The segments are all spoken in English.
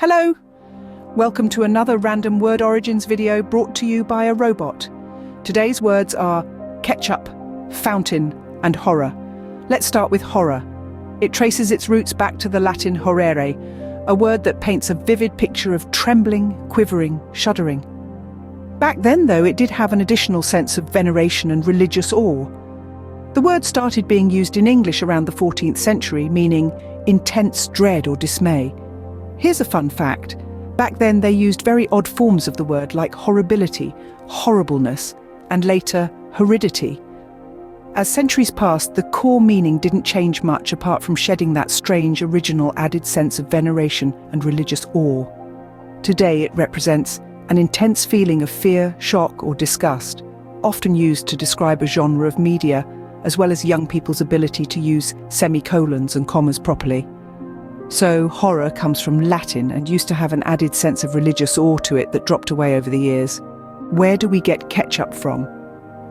Hello! Welcome to another random word origins video brought to you by a robot. Today's words are ketchup, fountain, and horror. Let's start with horror. It traces its roots back to the Latin horrere, a word that paints a vivid picture of trembling, quivering, shuddering. Back then, though, it did have an additional sense of veneration and religious awe. The word started being used in English around the 14th century, meaning intense dread or dismay. Here's a fun fact. Back then they used very odd forms of the word like horribility, horribleness, and later horridity. As centuries passed, the core meaning didn't change much apart from shedding that strange original added sense of veneration and religious awe. Today it represents an intense feeling of fear, shock, or disgust, often used to describe a genre of media, as well as young people's ability to use semicolons and commas properly. So, horror comes from Latin and used to have an added sense of religious awe to it that dropped away over the years. Where do we get ketchup from?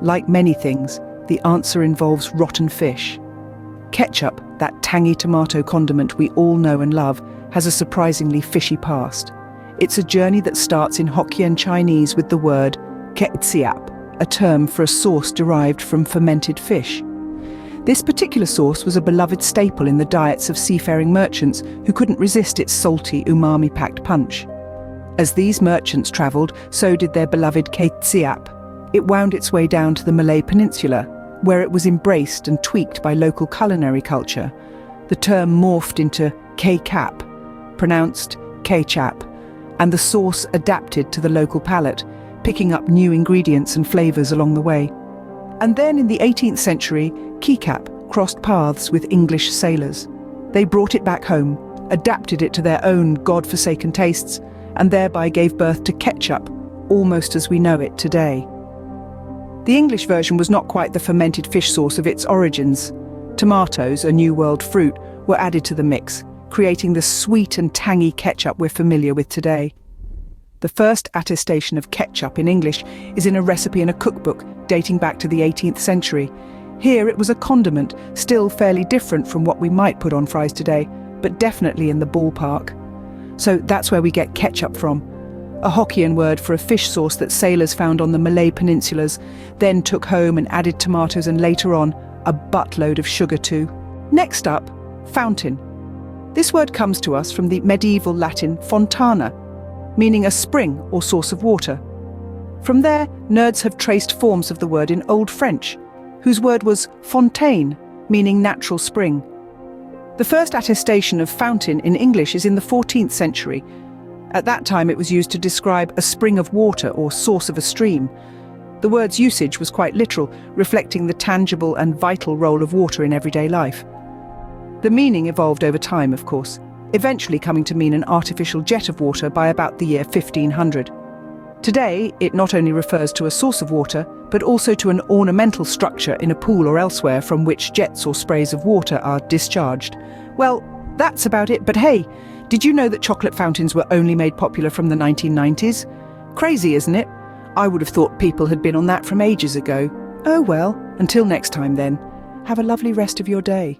Like many things, the answer involves rotten fish. Ketchup, that tangy tomato condiment we all know and love, has a surprisingly fishy past. It's a journey that starts in Hokkien Chinese with the word ketchup, a term for a sauce derived from fermented fish. This particular sauce was a beloved staple in the diets of seafaring merchants who couldn't resist its salty, umami-packed punch. As these merchants travelled, so did their beloved ketchup. It wound its way down to the Malay Peninsula, where it was embraced and tweaked by local culinary culture. The term morphed into K-cap, pronounced ketchup, and the sauce adapted to the local palate, picking up new ingredients and flavours along the way. And then in the 18th century, Ketchup crossed paths with English sailors. They brought it back home, adapted it to their own god-forsaken tastes, and thereby gave birth to ketchup, almost as we know it today. The English version was not quite the fermented fish sauce of its origins. Tomatoes, a New World fruit, were added to the mix, creating the sweet and tangy ketchup we're familiar with today. The first attestation of ketchup in English is in a recipe in a cookbook dating back to the 18th century. Here it was a condiment, still fairly different from what we might put on fries today, but definitely in the ballpark. So that's where we get ketchup from, a Hokkien word for a fish sauce that sailors found on the Malay peninsulas, then took home and added tomatoes and later on, a buttload of sugar too. Next up, fountain. This word comes to us from the medieval Latin fontana, meaning a spring or source of water. From there, nerds have traced forms of the word in Old French, whose word was fontaine, meaning natural spring. The first attestation of fountain in English is in the 14th century. At that time it was used to describe a spring of water or source of a stream. The word's usage was quite literal, reflecting the tangible and vital role of water in everyday life. The meaning evolved over time, of course, eventually coming to mean an artificial jet of water by about the year 1500. Today, it not only refers to a source of water, but also to an ornamental structure in a pool or elsewhere from which jets or sprays of water are discharged. Well, that's about it, but hey, did you know that chocolate fountains were only made popular from the 1990s? Crazy, isn't it? I would have thought people had been on that from ages ago. Oh well, until next time then. Have a lovely rest of your day.